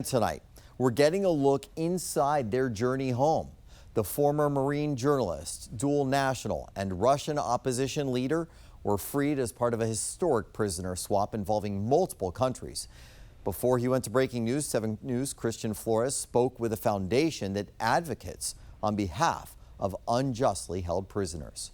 Tonight, we're getting a look inside their journey home. The former Marine journalist, dual national, and Russian opposition leader were freed as part of a historic prisoner swap involving multiple countries. Before he went to breaking news, 7 News' Christian Flores spoke with a foundation that advocates on behalf of unjustly held prisoners.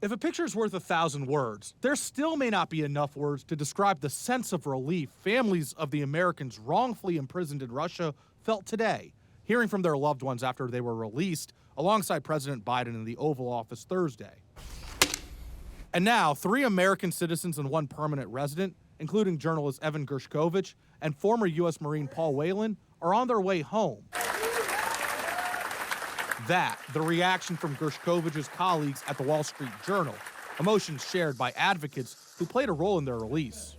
If a picture's worth 1,000 words, there still may not be enough words to describe the sense of relief families of the Americans wrongfully imprisoned in Russia felt today, hearing from their loved ones after they were released alongside President Biden in the Oval Office Thursday. And now, 3 American citizens and 1 permanent resident, including journalist-Evan-Gershkovich and former U.S. Marine Paul Whelan, are on their way home. The reaction from Gershkovich's colleagues at the Wall Street Journal, emotions shared by advocates who played a role in their release.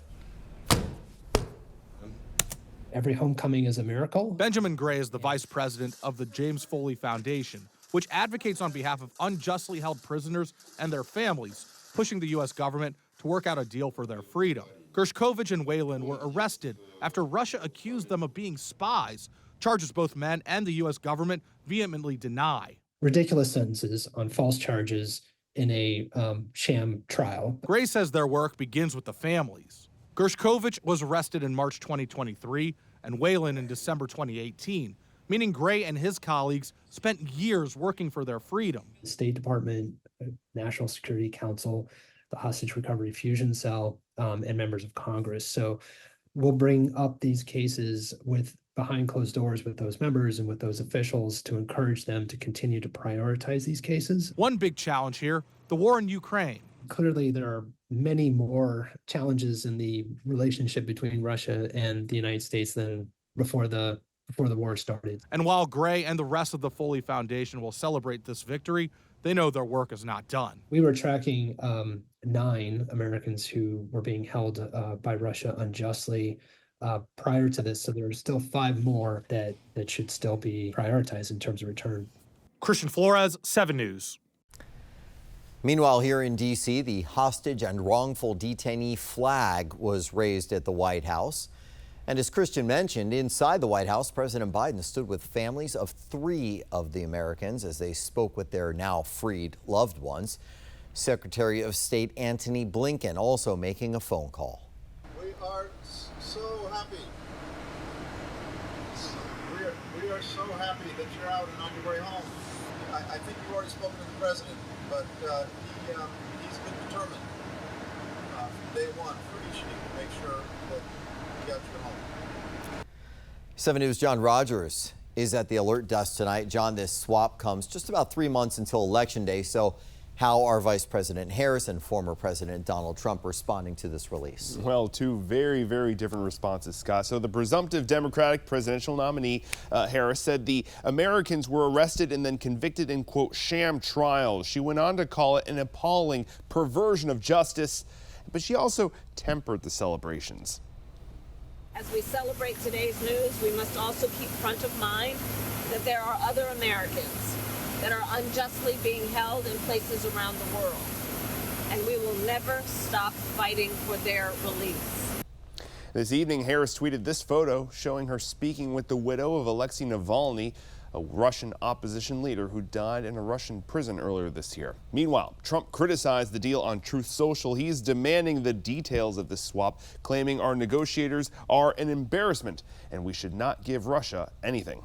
Every homecoming is a miracle. Benjamin Gray is the vice president of the James-Foley-Foundation, which advocates on behalf of unjustly held prisoners and their families, pushing the U.S. government to work out a deal for their freedom. Gershkovich and Whelan were arrested after Russia accused them of being spies, charges both men and the U.S. government vehemently deny. Ridiculous sentences on false charges in a sham trial. Gray says their work begins with the families. Gershkovich was arrested in March 2023 and Whelan in December 2018, meaning Gray and his colleagues spent years working for their freedom. The State Department, National Security Council, the Hostage Recovery Fusion Cell, and members of Congress. So we'll bring up these cases behind closed doors with those members and with those officials to encourage them to continue to prioritize these cases. One big challenge here, the war in Ukraine. Clearly, there are many more challenges in the relationship between Russia and the United States than before the war started. And while Gray and the rest of the Foley Foundation will celebrate this victory, they know their work is not done. We were tracking 9 Americans who were being held by Russia unjustly prior to this, so there are still 5 more that should still be prioritized in terms of return. Christian Flores, 7 News. Meanwhile, here in D.C., the hostage and wrongful detainee flag was raised at the White House. And as Christian mentioned, inside the White House, President Biden stood with families of 3 of the Americans as they spoke with their now freed loved ones. Secretary of State Antony Blinken also making a phone call. We are so happy. We are so happy that you're out and on your way home. I think you've already spoken to the president, but he's been determined from day one for each of you to make sure that you got you home. 7 News' John Rogers is at the alert desk tonight. John, this swap comes just about 3 months until Election Day. So how are Vice President Harris and former President Donald Trump responding to this release? Well, 2 very, very different responses, Scott. So the presumptive Democratic presidential nominee, Harris, said the Americans were arrested and then convicted in, quote, sham trials. She went on to call it an appalling perversion of justice, but she also tempered the celebrations. As we celebrate today's news, we must also keep front of mind that there are other Americans that are unjustly being held in places around the world, and we will never stop fighting for their release. This evening, Harris tweeted this photo showing her speaking with the widow of Alexei Navalny, a Russian opposition leader who died in a Russian prison earlier this year. Meanwhile, Trump criticized the deal on Truth Social. He's demanding the details of this swap, claiming our negotiators are an embarrassment and we should not give Russia anything.